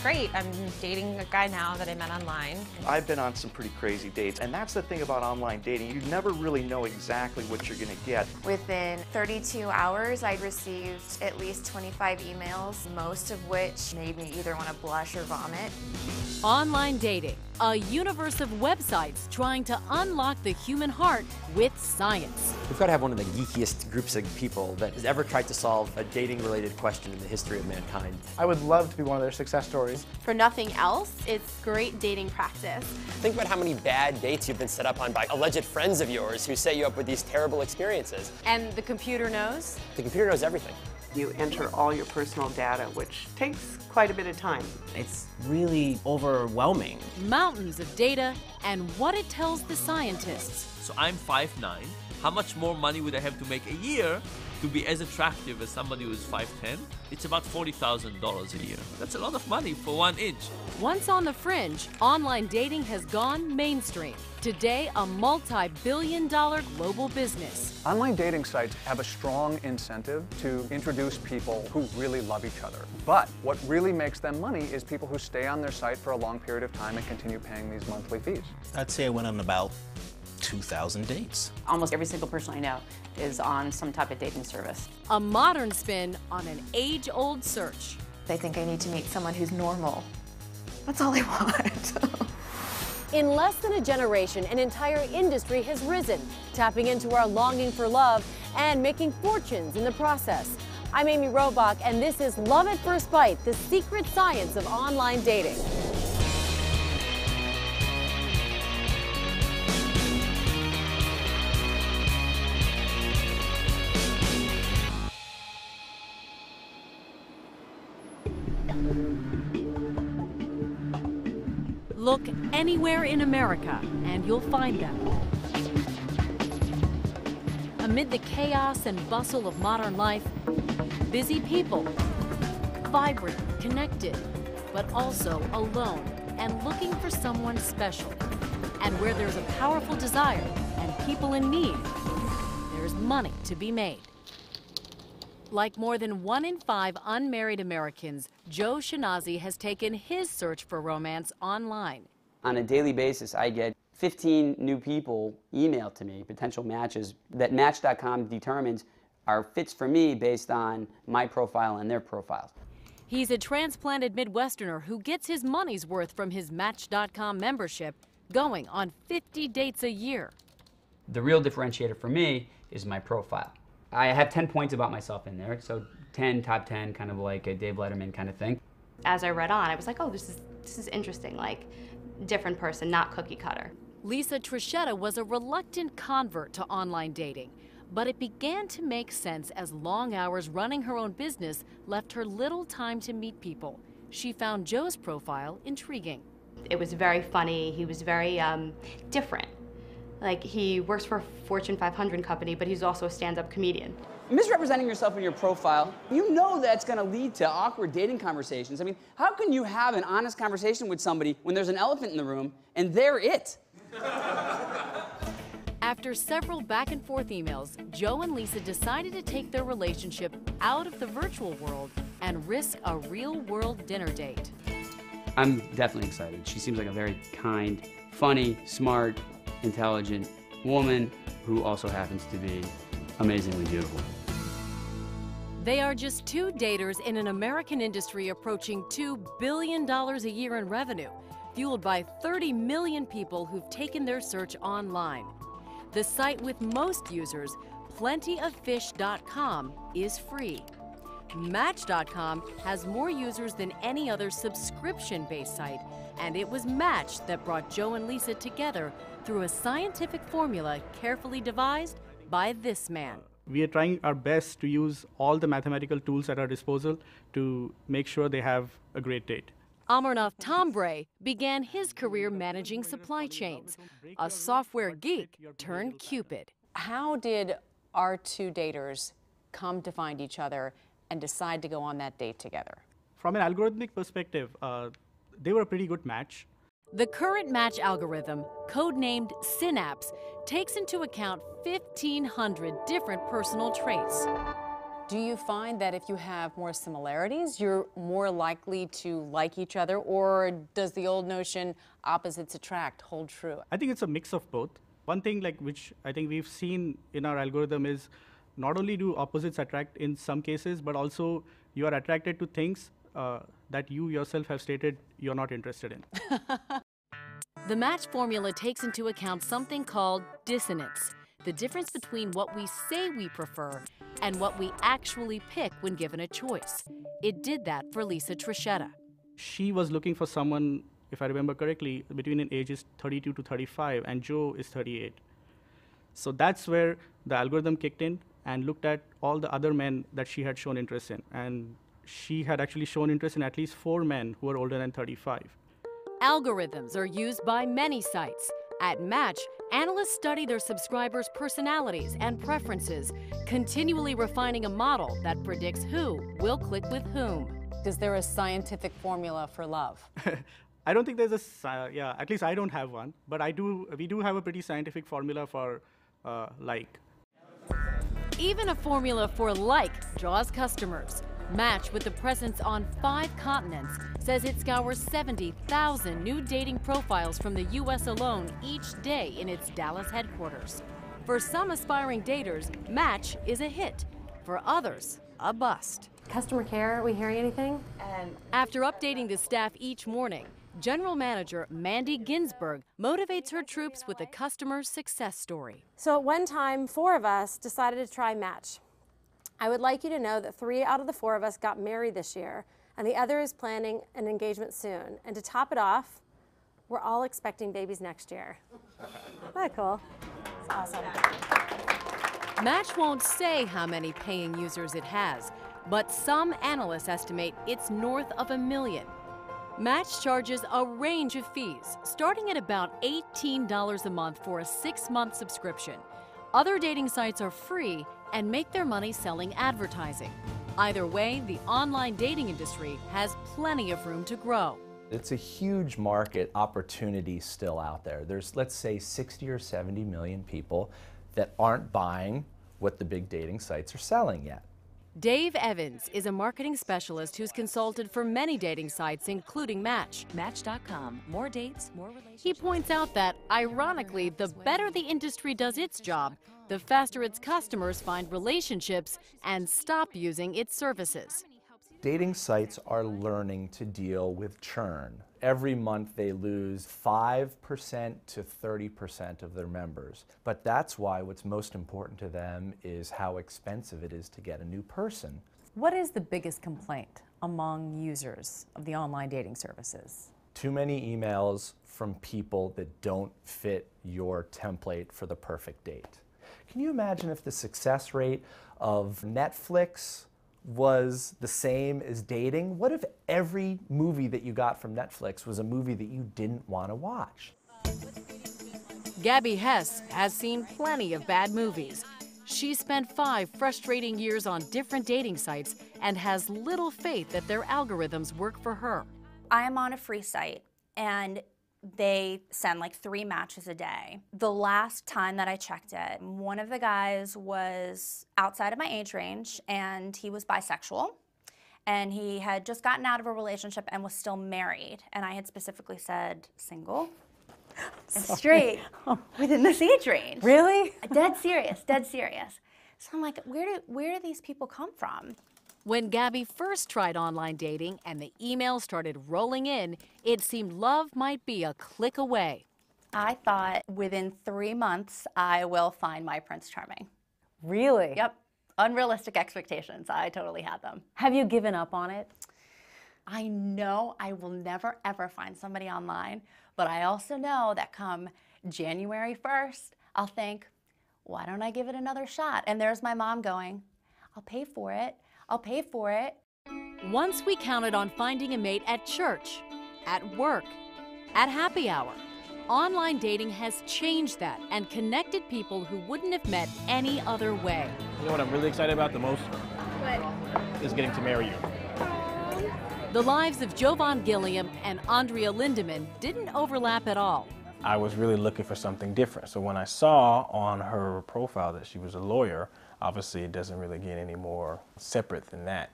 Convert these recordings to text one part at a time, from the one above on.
great. I'm dating a guy now that I met online. I've been on some pretty crazy dates, and that's the thing about online dating. You never really know exactly what you're going to get. Within 32 hours, I'd received at least 25 emails, most of which made me either want to blush or vomit. Online dating, a universe of websites trying to unlock the human heart with science. We've got to have one of the geekiest groups of people that has ever tried to solve a dating-related question in the history of mankind. I would love to be one of their success stories. For nothing else, it's great dating practice. Think about how many bad dates you've been set up on by alleged friends of yours who set you up with these terrible experiences. And the computer knows? The computer knows everything. You enter all your personal data, which takes quite a bit of time. It's really overwhelming. Mountains of data and what it tells the scientists. So I'm 5'9". How much more money would I have to make a year to be as attractive as somebody who's 5'10"? It's about $40,000 a year. That's a lot of money for 1 inch. Once on the fringe, online dating has gone mainstream. Today, a multi-billion-dollar global business. Online dating sites have a strong incentive to introduce people who really love each other. But what really makes them money is people who stay on their site for a long period of time and continue paying these monthly fees. I'd say I went on about 2,000 dates. Almost every single person I know is on some type of dating service. A modern spin on an age-old search. They think I need to meet someone who's normal. That's all I want. In less than a generation, an entire industry has risen, tapping into our longing for love and making fortunes in the process. I'm Amy Robach, and this is Love at First Bite, the secret science of online dating. Look anywhere in America, and you'll find them. Amid the chaos and bustle of modern life, busy people, vibrant, connected, but also alone and looking for someone special. And where there's a powerful desire and people in need, there's money to be made. Like more than 1 in 5 unmarried Americans, Joe Shinazi has taken his search for romance online. On a daily basis, I get 15 new people emailed to me, potential matches, that Match.com determines are fits for me based on my profile and their profiles. He's a transplanted Midwesterner who gets his money's worth from his Match.com membership, going on 50 dates a year. The real differentiator for me is my profile. I have 10 points about myself in there, so 10, top 10, kind of like a Dave Letterman kind of thing. As I read on, I was like, oh, this is interesting, like different person, not cookie cutter. Lisa Trichetta was a reluctant convert to online dating, but it began to make sense as long hours running her own business left her little time to meet people. She found Joe's profile intriguing. It was very funny. He was very different. Like, he works for a Fortune 500 company, but he's also a stand-up comedian. Misrepresenting yourself in your profile, you know that's going to lead to awkward dating conversations. I mean, how can you have an honest conversation with somebody when there's an elephant in the room and they're it? After several back-and-forth emails, Joe and Lisa decided to take their relationship out of the virtual world and risk a real-world dinner date. I'm definitely excited. She seems like a very kind, funny, smart, intelligent woman who also happens to be amazingly beautiful. They are just two daters in an American industry approaching $2 billion a year in revenue, fueled by 30 million people who've taken their search online. The site with most users, plentyoffish.com, is free. Match.com has more users than any other subscription-based site, and it was Match that brought Joe and Lisa together through a scientific formula carefully devised by this man. We are trying our best to use all the mathematical tools at our disposal to make sure they have a great date. Amarnath Tombray began his career managing supply chains, a software geek turned Cupid. How did our two daters come to find each other and decide to go on that date together? From an algorithmic perspective, they were a pretty good match. The current Match algorithm, codenamed Synapse, takes into account 1,500 different personal traits. Do you find that if you have more similarities, you're more likely to like each other, or does the old notion opposites attract hold true? I think it's a mix of both. One thing which I think we've seen in our algorithm is not only do opposites attract in some cases, but also you are attracted to things that you yourself have stated you're not interested in. The match formula takes into account something called dissonance, the difference between what we say we prefer and what we actually pick when given a choice. It did that for Lisa Trichetta. She was looking for someone, if I remember correctly, between an ages 32 to 35, and Joe is 38. So that's where the algorithm kicked in and looked at all the other men that she had shown interest in. And she had actually shown interest in at least 4 men who were older than 35. Algorithms are used by many sites. At Match, analysts study their subscribers' personalities and preferences, continually refining a model that predicts who will click with whom. Is there a scientific formula for love? I don't think there's a, at least I don't have one, but we do have a pretty scientific formula for like. Even a formula for like draws customers. Match, with a presence on 5 continents, says it scours 70,000 new dating profiles from the U.S. alone each day in its Dallas headquarters. For some aspiring daters, Match is a hit. For others, a bust. Customer care, are we hearing anything? After updating the staff each morning, General Manager Mandy Ginsburg motivates her troops with a customer success story. So at one time, 4 of us decided to try Match. I would like you to know that 3 out of the 4 of us got married this year, and the other is planning an engagement soon. And to top it off, we're all expecting babies next year. Isn't that cool? It's awesome. Match won't say how many paying users it has, but some analysts estimate it's north of 1 million. Match charges a range of fees, starting at about $18 a month for a 6-month subscription. Other dating sites are free and make their money selling advertising. Either way, the online dating industry has plenty of room to grow. It's a huge market opportunity still out there. There's, let's say, 60 or 70 million people that aren't buying what the big dating sites are selling yet. Dave Evans is a marketing specialist who's consulted for many dating sites, including Match. Match.com. More dates, more relationships. He points out that, ironically, the better the industry does its job, the faster its customers find relationships and stop using its services. Dating sites are learning to deal with churn. Every month they lose 5% to 30% of their members. But that's why what's most important to them is how expensive it is to get a new person. What is the biggest complaint among users of the online dating services? Too many emails from people that don't fit your template for the perfect date. Can you imagine if the success rate of Netflix was the same as dating? What if every movie that you got from Netflix was a movie that you didn't want to watch? Gabby Hess has seen plenty of bad movies. She spent 5 frustrating years on different dating sites and has little faith that their algorithms work for her. I am on a free site, and they send like 3 matches a day. The last time that I checked it, one of the guys was outside of my age range, and he was bisexual, and he had just gotten out of a relationship and was still married. And I had specifically said single and straight within this age range. Really? Dead serious, dead serious. So I'm like, where do these people come from? When Gabby first tried online dating and the emails started rolling in, it seemed love might be a click away. I thought within 3 months, I will find my Prince Charming. Really? Yep. Unrealistic expectations. I totally had them. Have you given up on it? I know I will never, ever find somebody online, but I also know that come January 1st, I'll think, why don't I give it another shot? And there's my mom going, I'll pay for it. I'll pay for it. Once we counted on finding a mate at church, at work, at happy hour. Online dating has changed that and connected people who wouldn't have met any other way. You know what I'm really excited about the most? What? Is getting to marry you. The lives of Jovan Gilliam and Andrea Lindemann didn't overlap at all. I was really looking for something different. So when I saw on her profile that she was a lawyer, Obviously, it doesn't really get any more separate than that.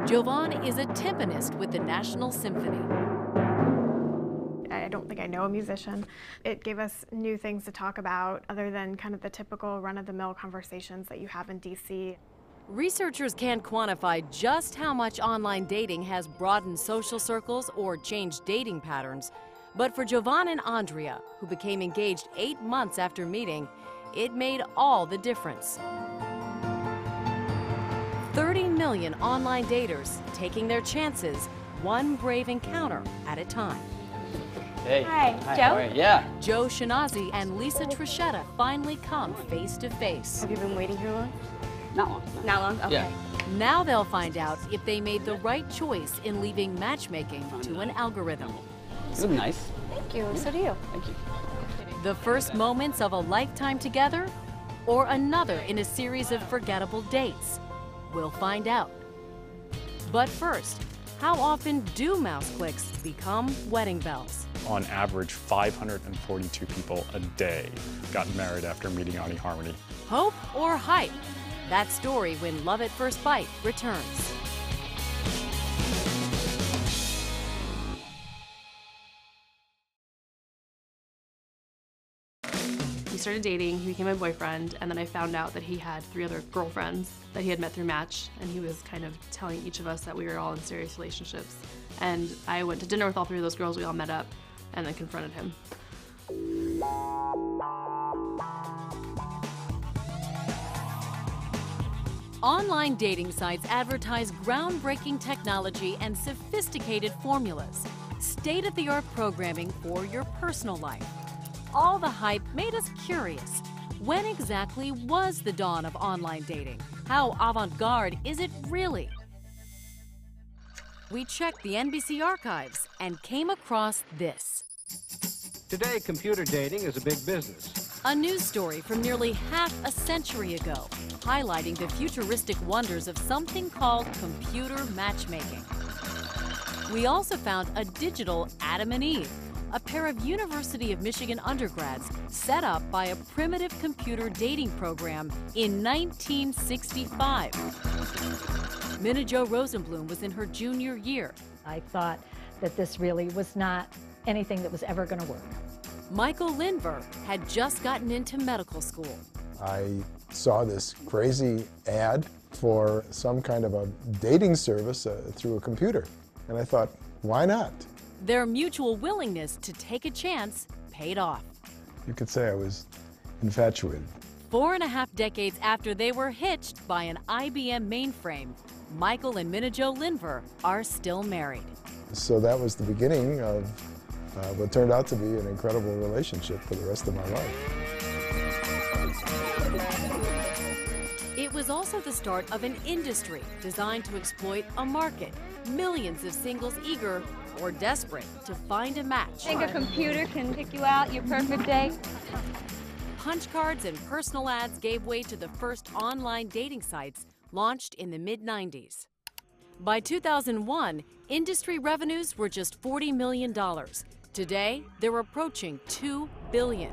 Jovan is a timpanist with the National Symphony. I don't think I know a musician. It gave us new things to talk about other than kind of the typical run-of-the-mill conversations that you have in DC. Researchers can't quantify just how much online dating has broadened social circles or changed dating patterns. But for Jovan and Andrea, who became engaged 8 months after meeting, it made all the difference. 30 million online daters taking their chances, one brave encounter at a time. Hey. Hi, Joe. How are you? Yeah. Joe Shinazi and Lisa Trichetta finally come face to face. Have you been waiting here long? Not long. Not long? Okay. Yeah. Now they'll find out if they made the right choice in leaving matchmaking to an algorithm. You look nice. Thank you. So do you. Thank you. The first moments of a lifetime together, or another in a series of forgettable dates? We'll find out. But first, how often do mouse clicks become wedding bells? On average, 542 people a day got married after meeting on eHarmony. Hope or hype? That story when Love at First Bite returns. We started dating, he became my boyfriend, and then I found out that he had 3 other girlfriends that he had met through Match, and he was kind of telling each of us that we were all in serious relationships. And I went to dinner with all 3 of those girls, we all met up, and then confronted him. Online dating sites advertise groundbreaking technology and sophisticated formulas, state-of-the-art programming for your personal life. All the hype made us curious. When exactly was the dawn of online dating? How avant-garde is it really? We checked the NBC archives and came across this. Today, computer dating is a big business. A news story from nearly half a century ago, highlighting the futuristic wonders of something called computer matchmaking. We also found a digital Adam and Eve, a pair of University of Michigan undergrads set up by a primitive computer dating program in 1965. Minna Jo Rosenblum was in her junior year. I thought that this really was not anything that was ever going to work. Michael Lindver had just gotten into medical school. I saw this crazy ad for some kind of a dating service through a computer. And I thought, why not? Their mutual willingness to take a chance paid off. You could say I was infatuated. 4.5 decades after they were hitched by an IBM mainframe, Michael and Minna Jo Lindver are still married. So that was the beginning of what turned out to be an incredible relationship for the rest of my life. It was also the start of an industry designed to exploit a market. Millions of singles eager or desperate to find a match. Think a computer can pick you out your perfect date? Punch cards and personal ads gave way to the first online dating sites launched in the mid-90s. By 2001, industry revenues were just $40 million. Today, they're approaching $2 billion.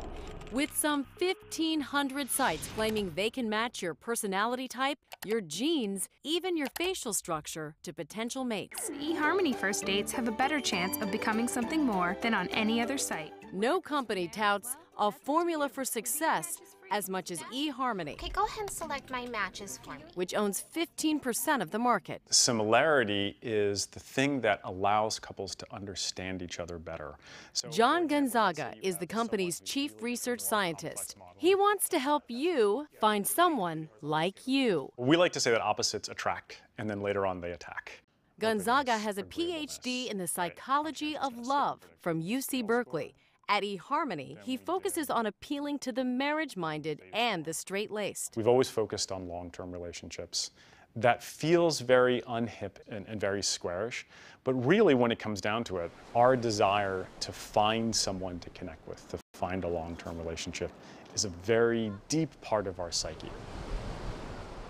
With some 1,500 sites claiming they can match your personality type, your genes, even your facial structure to potential mates. eHarmony first dates have a better chance of becoming something more than on any other site. No company touts a formula for success as much as eHarmony. Okay, go ahead and select my matches for me. Which owns 15% of the market. Similarity is the thing that allows couples to understand each other better. So, John Gonzaga is the company's chief research scientist. He wants to help you find someone like you. we like to say that opposites attract, and then later on they attack. Gonzaga has a PhD in the psychology of love from UC Berkeley. At eHarmony, he focuses on appealing to the marriage-minded and the straight-laced. We've always focused on long-term relationships. That feels very unhip and very squarish, but really when it comes down to it, our desire to find someone to connect with, to find a long-term relationship, is a very deep part of our psyche.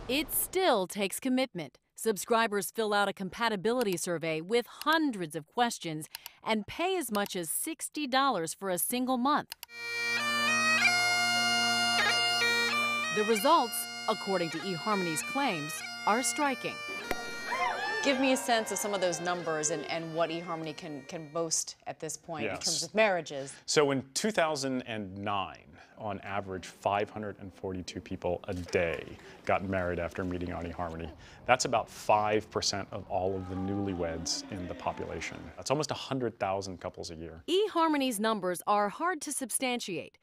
It still takes commitment. Subscribers fill out a compatibility survey with hundreds of questions and pay as much as $60 for a single month. The results, according to eHarmony's claims, are striking. Give me a sense of some of those numbers and what eHarmony can boast at this point in terms of marriages. So in 2009, on average, 542 people a day got married after meeting on eHarmony. That's about 5% of all of the newlyweds in the population. That's almost 100,000 couples a year. eHarmony's numbers are hard to substantiate,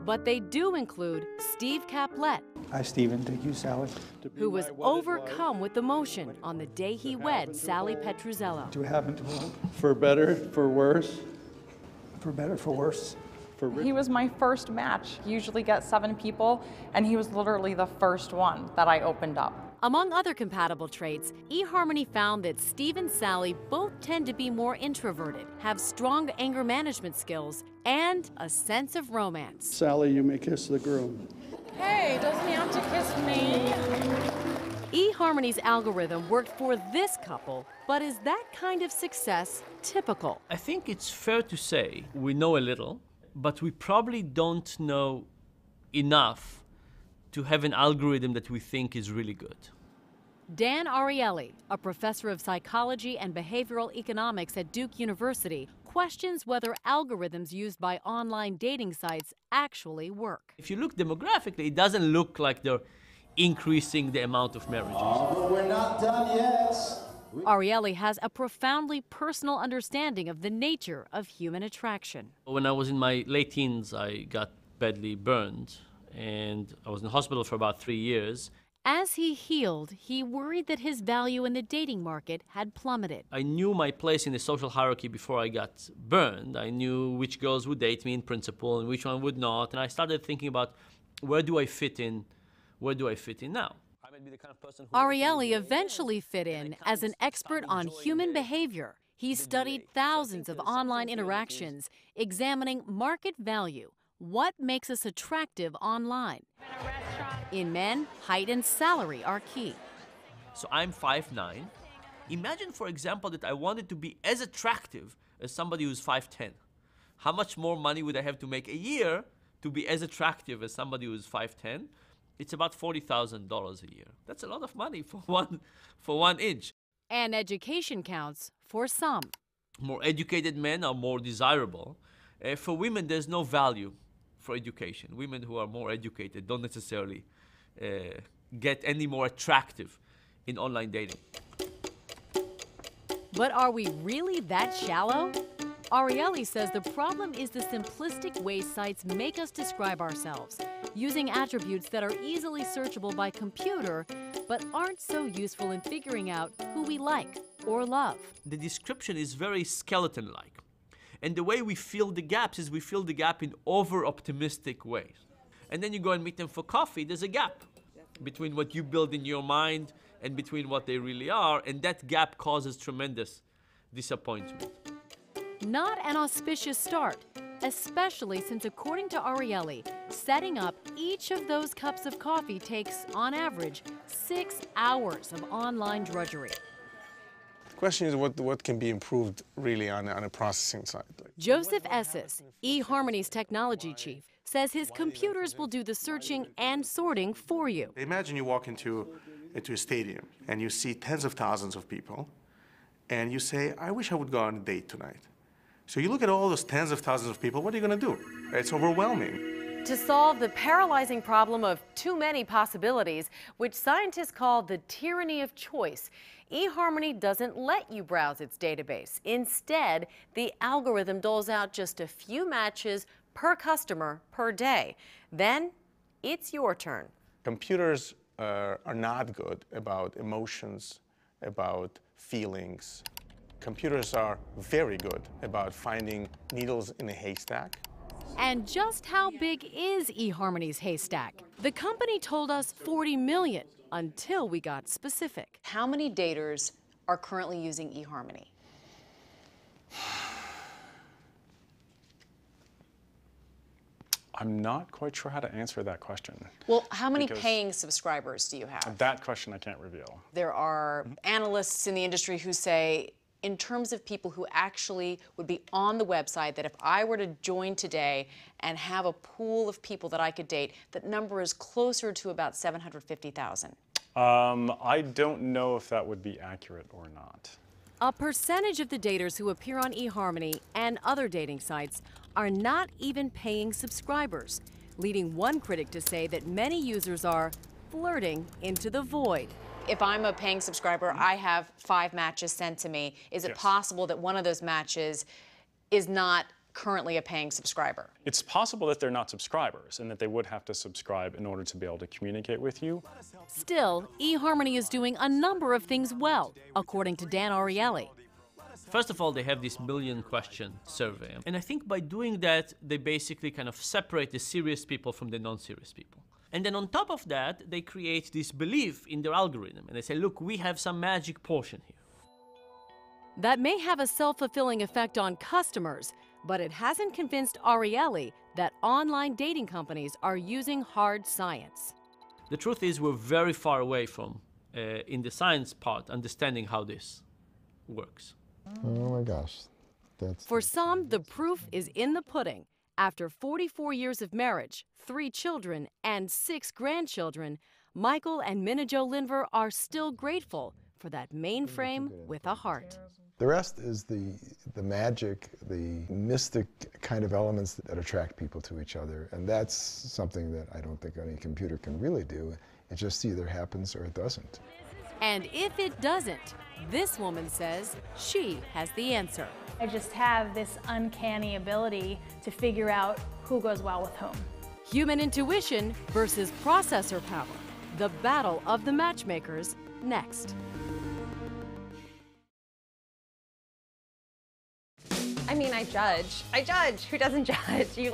but they do include Steve Caplet, Hi, Stephen. Thank you, Sally. who was overcome with emotion on the day he wed Sally Petruzzello. Do it happen to him? For better, for worse? For better, for worse? He was my first match. Usually get 7 people, and he was literally the first one that I opened up. Among other compatible traits, eHarmony found that Steve and Sally both tend to be more introverted, have strong anger management skills, and a sense of romance. Sally, you may kiss the groom. Hey, doesn't he have to kiss me? eHarmony's algorithm worked for this couple, but is that kind of success typical? I think it's fair to say we know a little, but we probably don't know enough to have an algorithm that we think is really good. Dan Ariely, a professor of psychology and behavioral economics at Duke University, questions whether algorithms used by online dating sites actually work. If you look demographically, it doesn't look like they're increasing the amount of marriages. Oh, we're not done yet. Ariely has a profoundly personal understanding of the nature of human attraction. When I was in my late teens, I got badly burned, and I was in the hospital for about 3 years. As he healed, he worried that his value in the dating market had plummeted. I knew my place in the social hierarchy before I got burned. I knew which girls would date me in principle and which one would not, and I started thinking about where do I fit in? Where do I fit in now? Ariely eventually fit in as an expert on human behavior. He studied thousands of online interactions, examining market value. What makes us attractive online? In men, height and salary are key. So I'm 5'9". Imagine, for example, that I wanted to be as attractive as somebody who's 5'10". How much more money would I have to make a year to be as attractive as somebody who's 5'10"? It's about $40,000 a year. That's a lot of money for one inch. And education counts for some. More educated men are more desirable. For women, there's no value for education. Women who are more educated don't necessarily get any more attractive in online dating. But are we really that shallow? Ariely says the problem is the simplistic way sites make us describe ourselves, using attributes that are easily searchable by computer, but aren't so useful in figuring out who we like or love. The description is very skeleton-like. And the way we fill the gaps is we fill the gap in over-optimistic ways. And then you go and meet them for coffee, there's a gap between what you build in your mind and between what they really are, and that gap causes tremendous disappointment. Not an auspicious start, especially since, according to Ariely, setting up each of those cups of coffee takes, on average, 6 hours of online drudgery. The question is what can be improved really on a processing side. Joseph Esses, eHarmony's technology chief, says his computers will do the searching and sorting for you. Imagine you walk into a stadium and you see tens of thousands of people and you say, I wish I would go on a date tonight. So you look at all those tens of thousands of people, what are you going to do? It's overwhelming. To solve the paralyzing problem of too many possibilities, which scientists call the tyranny of choice, eHarmony doesn't let you browse its database. Instead, the algorithm doles out just a few matches per customer per day. Then it's your turn. Computers are not good about emotions, about feelings. Computers are very good about finding needles in a haystack. And just how big is eHarmony's haystack? The company told us 40 million until we got specific. How many daters are currently using eHarmony? I'm not quite sure how to answer that question. Well, how many paying subscribers do you have? That question I can't reveal. There are analysts in the industry who say in terms of people who actually would be on the website, that if I were to join today and have a pool of people that I could date, that number is closer to about 750,000. I don't know if that would be accurate or not. A percentage of the daters who appear on eHarmony and other dating sites are not even paying subscribers, leading one critic to say that many users are flirting into the void. If I'm a paying subscriber, I have 5 matches sent to me. Is it possible that one of those matches is not currently a paying subscriber? It's possible that they're not subscribers and that they would have to subscribe in order to be able to communicate with you. Still, eHarmony is doing a number of things well, according to Dan Ariely. First of all, they have this million-question survey. And I think by doing that, they basically kind of separate the serious people from the non-serious people. And then on top of that, they create this belief in their algorithm. And they say, look, we have some magic potion here. That may have a self-fulfilling effect on customers, but it hasn't convinced Ariely that online dating companies are using hard science. The truth is we're very far away from, in the science part, understanding how this works. Oh my gosh. For some, the proof is in the pudding. After 44 years of marriage, 3 children, and 6 grandchildren, Michael and Minna Jo Linver are still grateful for that mainframe with a heart. The rest is the magic, the mystic kind of elements that attract people to each other. And that's something that I don't think any computer can really do. It just either happens or it doesn't. And if it doesn't, this woman says she has the answer. I just have this uncanny ability to figure out who goes well with whom. Human intuition versus processor power. The battle of the matchmakers, next. I mean, I judge. Who doesn't judge? You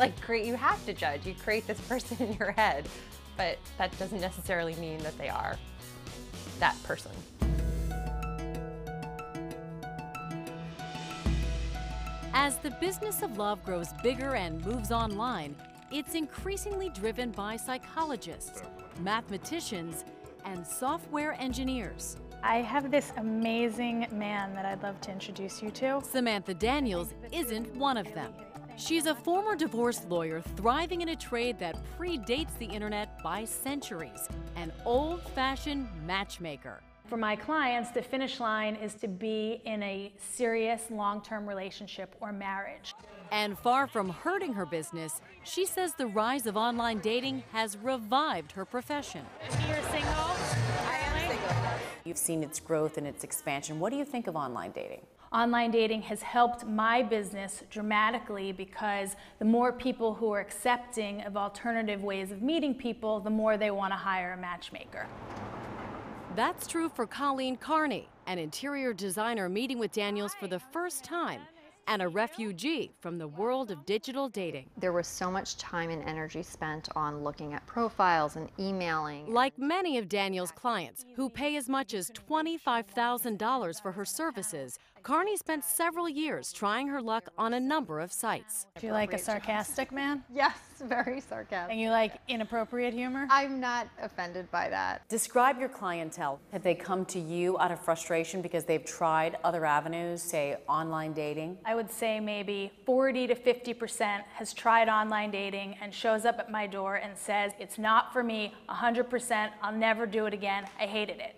have to judge. You create this person in your head, but that doesn't necessarily mean that they are that person. As the business of love grows bigger and moves online, it's increasingly driven by psychologists, mathematicians, and software engineers. I have this amazing man that I'd love to introduce you to. Samantha Daniels isn't one of them. She's a former divorce lawyer thriving in a trade that predates the internet by centuries, an old-fashioned matchmaker. For my clients, the finish line is to be in a serious long-term relationship or marriage. And far from hurting her business, she says the rise of online dating has revived her profession. You're single? I am single. You've seen its growth and its expansion. What do you think of online dating? Online dating has helped my business dramatically because the more people who are accepting of alternative ways of meeting people, the more they want to hire a matchmaker. That's true for Colleen Carney, an interior designer meeting with Daniels for the first time, and a refugee from the world of digital dating. There was so much time and energy spent on looking at profiles and emailing. Like many of Daniel's clients, who pay as much as $25,000 for her services, Carney spent several years trying her luck on a number of sites. Do you like a sarcastic man? Yes, very sarcastic. And you like inappropriate humor? I'm not offended by that. Describe your clientele. Have they come to you out of frustration because they've tried other avenues, say online dating? I would say maybe 40 to 50% has tried online dating and shows up at my door and says, it's not for me, 100%, I'll never do it again, I hated it.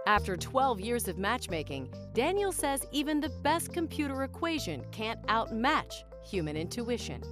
After 12 years of matchmaking, Daniel says even the best computer equation can't outmatch human intuition.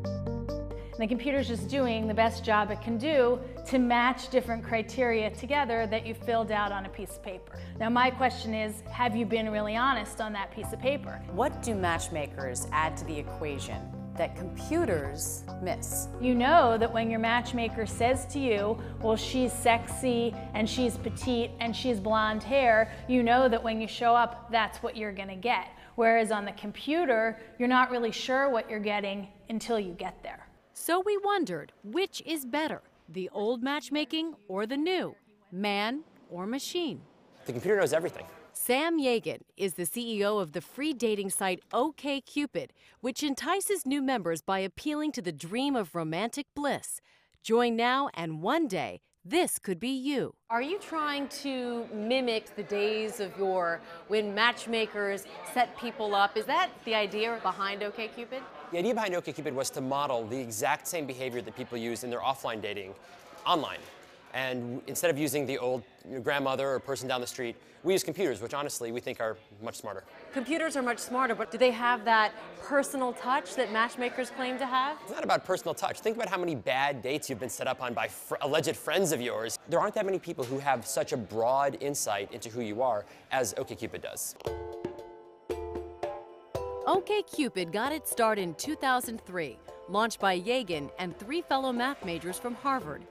And the computer's just doing the best job it can do to match different criteria together that you filled out on a piece of paper. Now my question is, have you been really honest on that piece of paper? What do matchmakers add to the equation that computers miss? You know that when your matchmaker says to you, well, she's sexy and she's petite and she's blonde hair, you know that when you show up, that's what you're gonna get. Whereas on the computer, you're not really sure what you're getting until you get there. So we wondered, which is better, the old matchmaking or the new, man or machine? The computer knows everything. Sam Yagan is the CEO of the free dating site OkCupid, which entices new members by appealing to the dream of romantic bliss. Join now, and one day, This could be you. Are you trying to mimic the days of yore when matchmakers set people up? Is that the idea behind OkCupid? The idea behind OkCupid was to model the exact same behavior that people use in their offline dating online. And instead of using the old grandmother or person down the street, we use computers, which honestly we think are much smarter. Computers are much smarter, but do they have that personal touch that matchmakers claim to have? It's not about personal touch. Think about how many bad dates you've been set up on by alleged friends of yours. There aren't that many people who have such a broad insight into who you are as OkCupid does. OkCupid got its start in 2003, launched by Yagan and 3 fellow math majors from Harvard.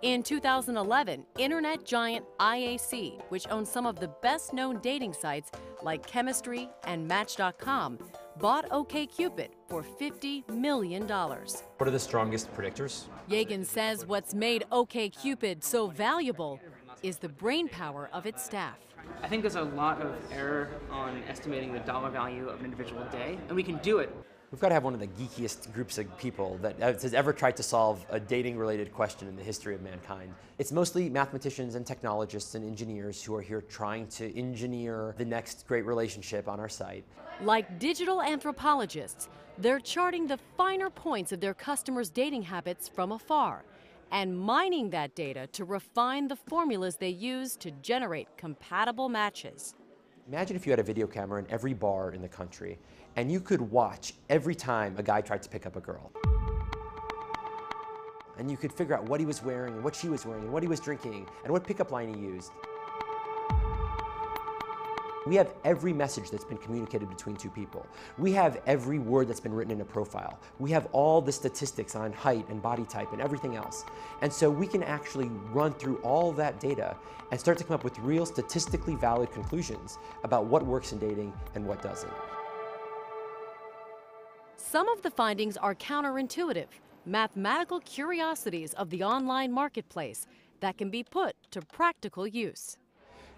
In 2011, internet giant IAC, which owns some of the best-known dating sites like Chemistry and Match.com, bought OkCupid for $50 million. What are the strongest predictors? Yagan says what's made OkCupid so valuable is the brainpower of its staff. I think there's a lot of error on estimating the dollar value of an individual day, and we can do it. We've got to have one of the geekiest groups of people that has ever tried to solve a dating-related question in the history of mankind. It's mostly mathematicians and technologists and engineers who are here trying to engineer the next great relationship on our site. Like digital anthropologists, they're charting the finer points of their customers' dating habits from afar and mining that data to refine the formulas they use to generate compatible matches. Imagine if you had a video camera in every bar in the country, and you could watch every time a guy tried to pick up a girl. And you could figure out what he was wearing, and what she was wearing, and what he was drinking, and what pickup line he used. We have every message that's been communicated between two people. We have every word that's been written in a profile. We have all the statistics on height and body type and everything else. And so we can actually run through all that data and start to come up with real statistically valid conclusions about what works in dating and what doesn't. Some of the findings are counterintuitive, mathematical curiosities of the online marketplace that can be put to practical use.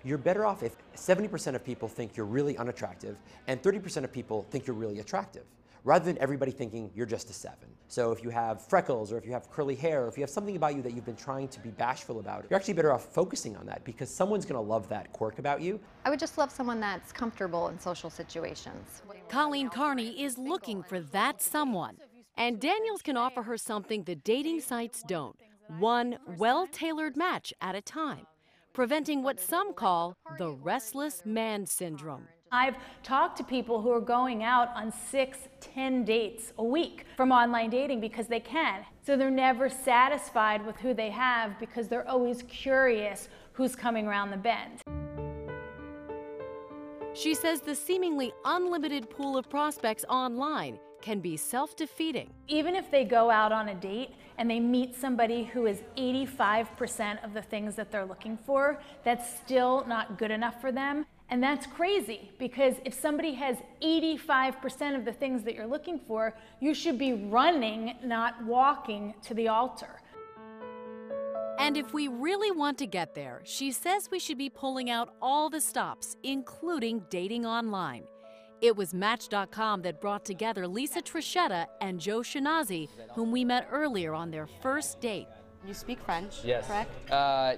You're better off if 70% of people think you're really unattractive and 30% of people think you're really attractive, rather than everybody thinking you're just a 7. So if you have freckles, or if you have curly hair, or if you have something about you that you've been trying to be bashful about, you're actually better off focusing on that because someone's going to love that quirk about you. I would just love someone that's comfortable in social situations. Colleen Carney is looking for that someone. And Daniels can offer her something the dating sites don't, one well-tailored match at a time, preventing what some call the restless man syndrome. I've talked to people who are going out on 6-10 dates a week from online dating because they can. So they're never satisfied with who they have because they're always curious who's coming around the bend. She says the seemingly unlimited pool of prospects online can be self-defeating. Even if they go out on a date and they meet somebody who is 85% of the things that they're looking for, that's still not good enough for them. And that's crazy, because if somebody has 85% of the things that you're looking for, you should be running, not walking to the altar. And if we really want to get there, she says we should be pulling out all the stops, including dating online. It was Match.com that brought together Lisa Trichetta and Joe Shinazi, whom we met earlier on their first date. You speak French, Yes. correct?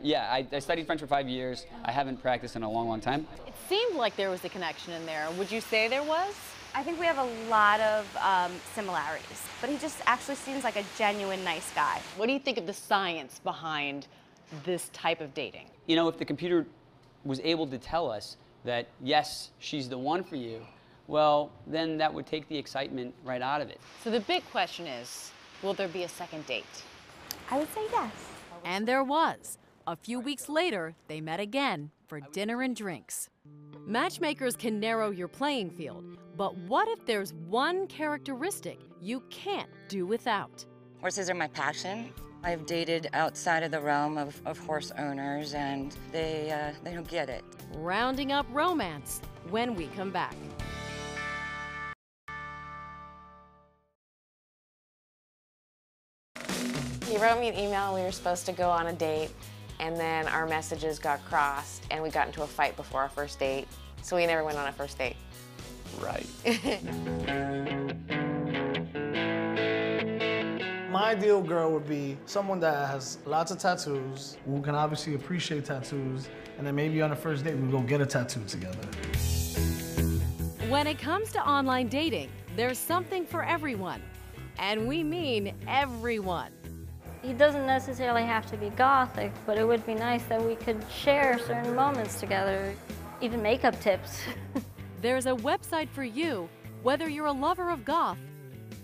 Yeah, I studied French for 5 years. I haven't practiced in a long, long time. It seemed like there was a connection in there. Would you say there was? I think we have a lot of similarities, but he just actually seems like a genuine nice guy. What do you think of the science behind this type of dating? You know, if the computer was able to tell us that, yes, she's the one for you, well, then that would take the excitement right out of it. So the big question is, will there be a second date? I would say yes. And there was. A few weeks later, they met again for dinner and drinks. Matchmakers can narrow your playing field, but what if there's one characteristic you can't do without? Horses are my passion. I've dated outside of the realm of horse owners, and they don't get it. Rounding up romance when we come back. He wrote me an email. We were supposed to go on a date, and then our messages got crossed, and we got into a fight before our first date. So we never went on a first date. Right. My My ideal girl would be someone that has lots of tattoos, who can obviously appreciate tattoos, and then maybe on the first date we go get a tattoo together. When it comes to online dating, there's something for everyone. And we mean everyone. He doesn't necessarily have to be gothic, but it would be nice that we could share certain moments together, even makeup tips. There's a website for you, whether you're a lover of goth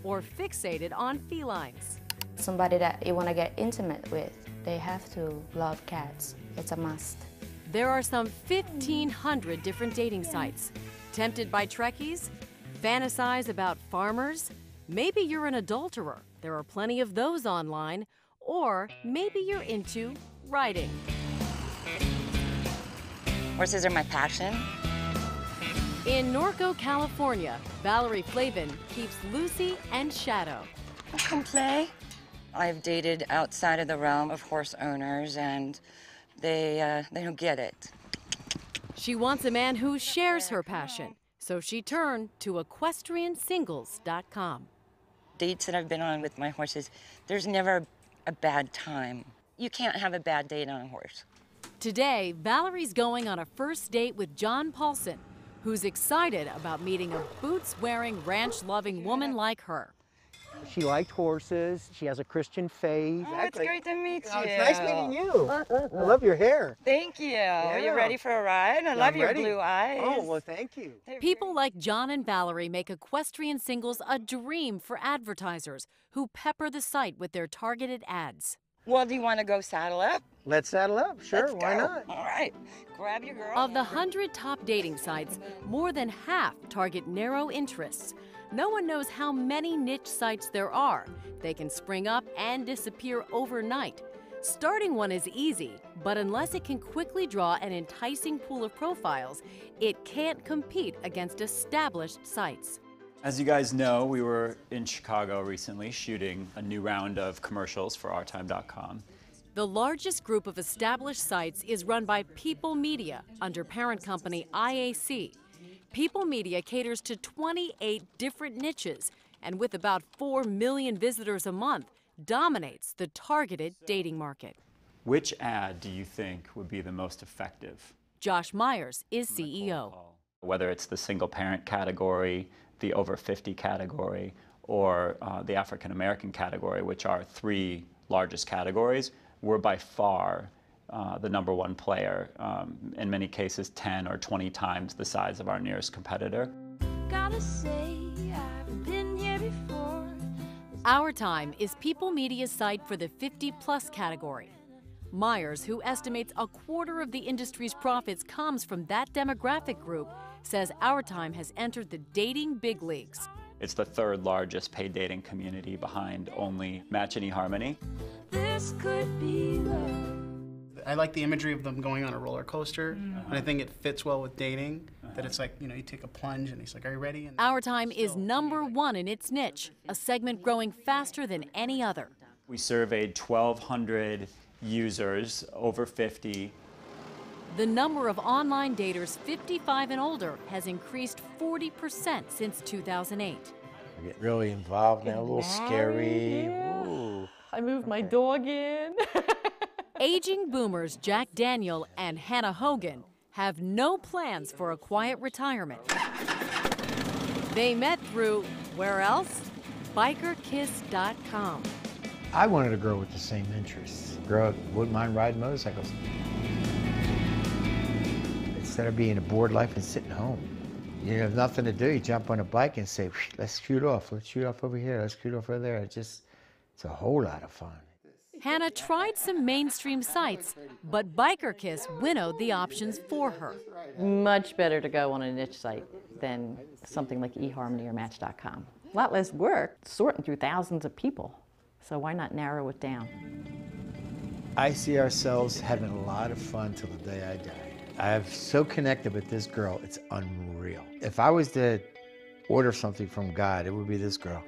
or fixated on felines. Somebody that you want to get intimate with, they have to love cats. It's a must. There are some 1,500 different dating sites. Tempted by Trekkies? Fantasize about farmers? Maybe you're an adulterer. There are plenty of those online. Or maybe you're into writing. Horses are my passion. In Norco, California, Valerie Flavin keeps Lucy and Shadow. Come play. I've dated outside of the realm of horse owners, and they don't get it. She wants a man who shares her passion, so she turned to equestriansingles.com. Dates that I've been on with my horses, there's never a bad time. You can't have a bad date on a horse. Today, Valerie's going on a first date with John Paulson, who's excited about meeting a boots-wearing, ranch-loving woman like her. She liked horses. She has a Christian faith. Oh, it's great to meet you. Oh, it's nice meeting you. I love your hair. Thank you. Are you ready for a ride? I love your blue eyes. Oh, well, thank you. People like John and Valerie make Equestrian Singles a dream for advertisers who pepper the site with their targeted ads. Well, do you want to go saddle up? Let's saddle up. Sure, why not? All right. Grab your girl. Of the 100 top dating sites, more than half target narrow interests. No one knows how many niche sites there are. They can spring up and disappear overnight. Starting one is easy, but unless it can quickly draw an enticing pool of profiles, it can't compete against established sites. As you guys know, we were in Chicago recently shooting a new round of commercials for OurTime.com. The largest group of established sites is run by People Media under parent company IAC. People Media caters to 28 different niches, and with about 4 million visitors a month, dominates the targeted dating market. Which ad do you think would be the most effective? Josh Myers is CEO. Whether it's the single parent category, the over 50 category, or the African American category, which are 3 largest categories, we're by far the #1 player, in many cases 10 or 20 times the size of our nearest competitor. Gotta say, I've been here before. Our Time is People Media's site for the 50+ category. Myers, who estimates a quarter of the industry's profits comes from that demographic group, says Our Time has entered the dating big leagues. It's the 3rd largest paid dating community behind only Match and eHarmony. This could be love. I like the imagery of them going on a roller coaster, and I think it fits well with dating, that it's like, you know, you take a plunge and he's like, are you ready? And Our Time is #1 in its niche, a segment growing faster than any other. We surveyed 1,200 users over 50. The number of online daters 55 and older has increased 40% since 2008. I get really involved now, a little scary. Ooh. I moved my dog in. Aging boomers Jack Daniel and Hannah Hogan have no plans for a quiet retirement. They met through, where else? BikerKiss.com. I wanted a girl with the same interests. A girl that wouldn't mind riding motorcycles. Instead of being a bored life and sitting home. You have nothing to do, you jump on a bike and say, let's shoot off over here, let's shoot off over there. It's a whole lot of fun. Hannah tried some mainstream sites, but Biker Kiss winnowed the options for her. Much better to go on a niche site than something like eHarmony or Match.com. A lot less work sorting through thousands of people, so why not narrow it down? I see ourselves having a lot of fun till the day I die. I'm so connected with this girl, it's unreal. If I was to order something from God, it would be this girl.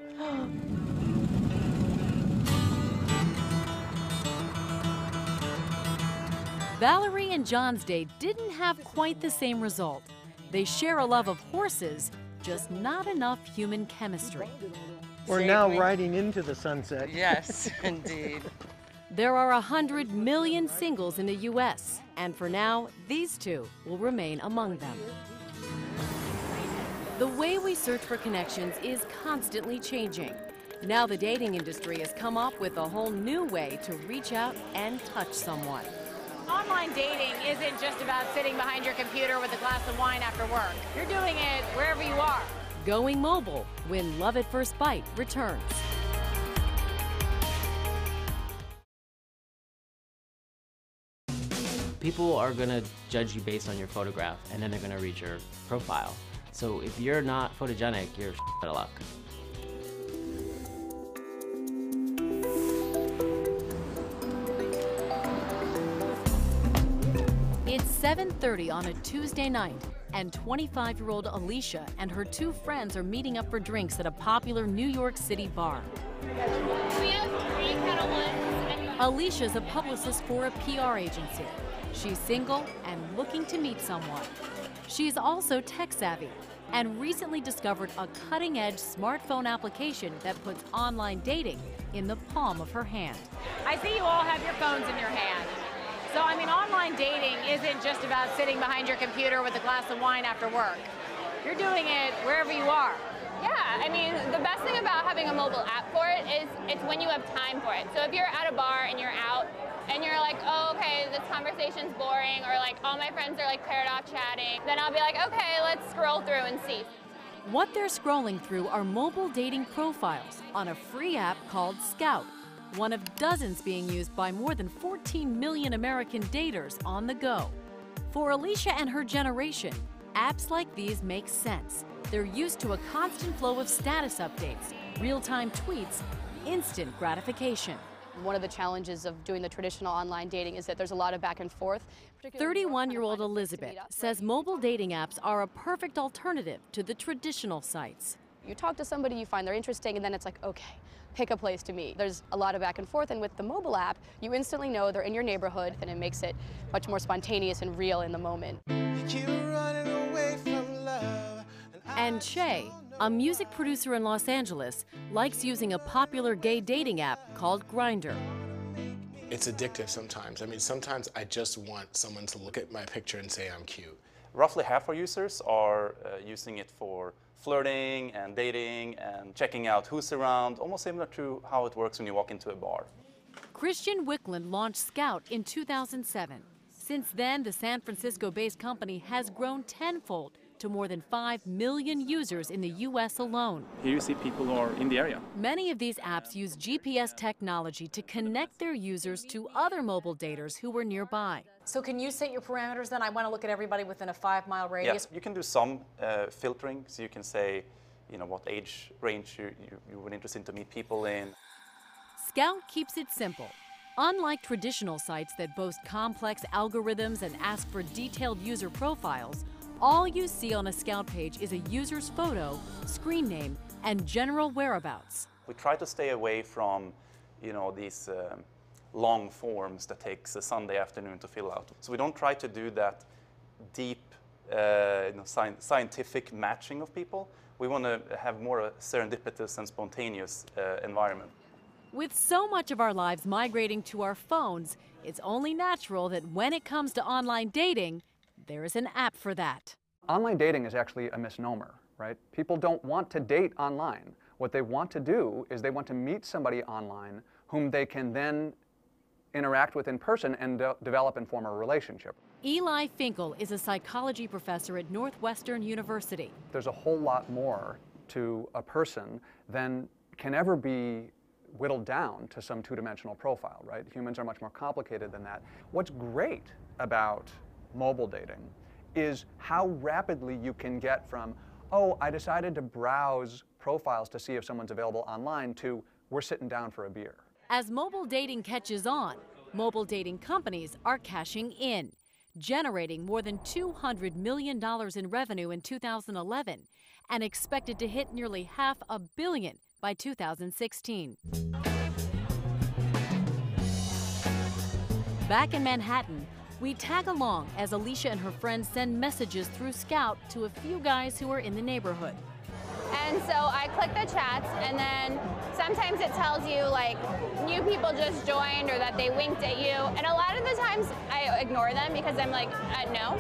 Valerie and John's date didn't have quite the same result. They share a love of horses, just not enough human chemistry. We're now riding into the sunset. Yes, indeed. There are 100 million singles in the U.S., and for now, these two will remain among them. The way we search for connections is constantly changing. Now the dating industry has come up with a whole new way to reach out and touch someone. Online dating isn't just about sitting behind your computer with a glass of wine after work. You're doing it wherever you are. Going mobile when Love at First Bite returns. People are going to judge you based on your photograph, and then they're going to read your profile. So if you're not photogenic, you're out of luck. It's 7:30 on a Tuesday night, and 25-year-old Alicia and her two friends are meeting up for drinks at a popular New York City bar. We have 3 Kettle Ones. Alicia's a publicist for a PR agency. She's single and looking to meet someone. She's also tech-savvy and recently discovered a cutting-edge smartphone application that puts online dating in the palm of her hand. I see you all have your phones in your hand. So, I mean, online dating isn't just about sitting behind your computer with a glass of wine after work. You're doing it wherever you are. Yeah, I mean, the best thing about having a mobile app for it is it's when you have time for it. So if you're at a bar and you're out and you're like, oh, okay, this conversation's boring, or like all my friends are like paired off chatting, then I'll be like, okay, let's scroll through and see. What they're scrolling through are mobile dating profiles on a free app called Scout, one of dozens being used by more than 14 million American daters on the go. For Alicia and her generation, apps like these make sense. They're used to a constant flow of status updates, real-time tweets, instant gratification. One of the challenges of doing the traditional online dating is that there's a lot of back and forth. 31-year-old Elizabeth says mobile dating apps are a perfect alternative to the traditional sites. You talk to somebody, you find they're interesting, and then it's like, okay, pick a place to meet. There's a lot of back and forth, and with the mobile app, you instantly know they're in your neighborhood, and it makes it much more spontaneous and real in the moment. And Shay, a music producer in Los Angeles, likes using a popular gay dating app called Grindr. It's addictive sometimes. I mean, sometimes I just want someone to look at my picture and say I'm cute. Roughly half our users are using it for flirting and dating and checking out who's around, almost similar to how it works when you walk into a bar. Christian Wickland launched Scout in 2007. Since then, the San Francisco-based company has grown tenfold to more than 5 million users in the U.S. alone. Here you see people who are in the area. Many of these apps use GPS technology to connect their users to other mobile daters who were nearby. So can you set your parameters then? I want to look at everybody within a 5-mile radius. Yes, you can do some filtering, so you can say, you know, what age range you would interested in to meet people in. Scout keeps it simple. Unlike traditional sites that boast complex algorithms and ask for detailed user profiles, all you see on a Scout page is a user's photo, screen name, and general whereabouts. We try to stay away from, you know, these long forms that takes a Sunday afternoon to fill out. So we don't try to do that deep, scientific matching of people. We want to have more a serendipitous and spontaneous environment. With so much of our lives migrating to our phones, it's only natural that when it comes to online dating, there is an app for that. Online dating is actually a misnomer, right? People don't want to date online. What they want to do is they want to meet somebody online whom they can then interact with in person and develop and form a relationship. Eli Finkel is a psychology professor at Northwestern University. There's a whole lot more to a person than can ever be whittled down to some two-dimensional profile, right? Humans are much more complicated than that. What's great about mobile dating is how rapidly you can get from, oh, I decided to browse profiles to see if someone's available online, to we're sitting down for a beer. As mobile dating catches on, mobile dating companies are cashing in, generating more than $200 million in revenue in 2011 and expected to hit nearly $500 million by 2016. Back in Manhattan, we tag along as Alicia and her friends send messages through Scout to a few guys who are in the neighborhood. And so I click the chats, and then sometimes it tells you like new people just joined or that they winked at you. And a lot of the times I ignore them because I'm like, no.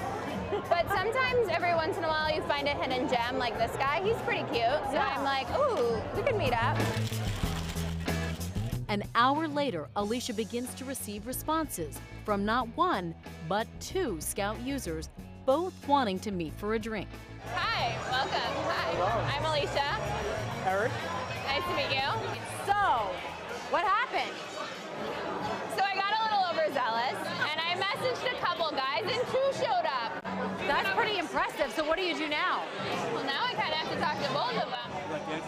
But sometimes every once in a while you find a hidden gem like this guy. He's pretty cute. So I'm like, ooh, we could meet up. An hour later, Alicia begins to receive responses from not one, but 2 Scout users, both wanting to meet for a drink. Hi, welcome. Hi. Hello. I'm Alicia. Eric. Nice to meet you. So, what happened? So I got a little overzealous, and I messaged a couple guys, and 2 showed up. That's pretty impressive. So what do you do now? Well, now I kind of have to talk to both of them.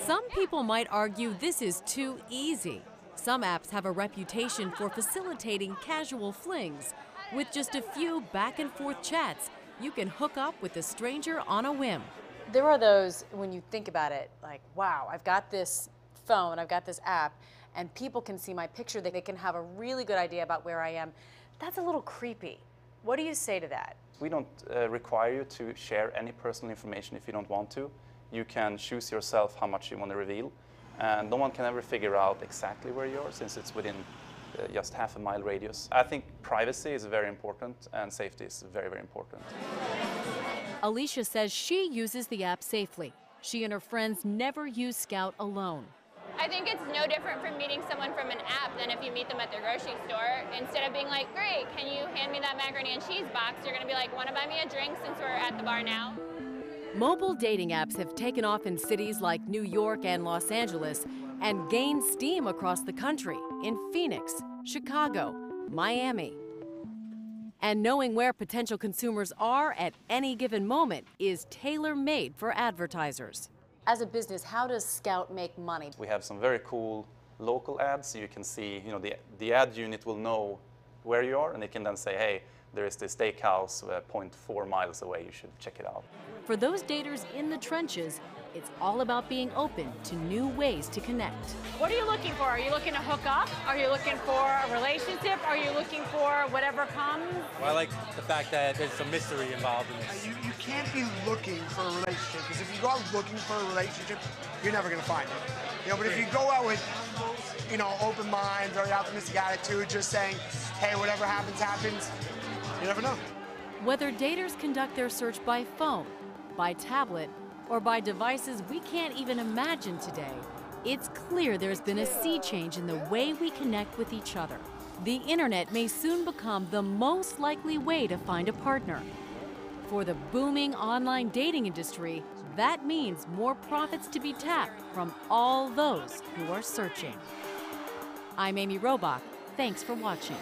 Some people might argue this is too easy. Some apps have a reputation for facilitating casual flings. With just a few back and forth chats, you can hook up with a stranger on a whim. There are those, when you think about it, like, wow, I've got this phone, I've got this app, and people can see my picture, they can have a really good idea about where I am. That's a little creepy. What do you say to that? We don't require you to share any personal information if you don't want to. You can choose yourself how much you want to reveal, and no one can ever figure out exactly where you are since it's within just half a mile radius. I think privacy is very important and safety is very, very important. Alicia says she uses the app safely. She and her friends never use Scout alone. I think it's no different from meeting someone from an app than if you meet them at the grocery store. Instead of being like, great, can you hand me that macaroni and cheese box? You're gonna be like, wanna buy me a drink since we're at the bar now? Mobile dating apps have taken off in cities like New York and Los Angeles and gained steam across the country in Phoenix, Chicago, Miami. And knowing where potential consumers are at any given moment is tailor-made for advertisers. As a business, how does Scout make money? We have some very cool local ads. So you can see, the ad unit will know where you are, and they can then say, hey, there is this steakhouse 0.4 miles away. You should check it out. For those daters in the trenches, it's all about being open to new ways to connect. What are you looking for? Are you looking to hook up? Are you looking for a relationship? Are you looking for whatever comes? Well, I like the fact that there's some mystery involved in this. You can't be looking for a relationship, because if you go out looking for a relationship, you're never going to find it. But if you go out with, open mind, very optimistic attitude, just saying, hey, whatever happens, happens, you never know. Whether daters conduct their search by phone, by tablet, or by devices we can't even imagine today, it's clear there's been a sea change in the way we connect with each other. The internet may soon become the most likely way to find a partner. For the booming online dating industry, that means more profits to be tapped from all those who are searching. I'm Amy Robach. Thanks for watching.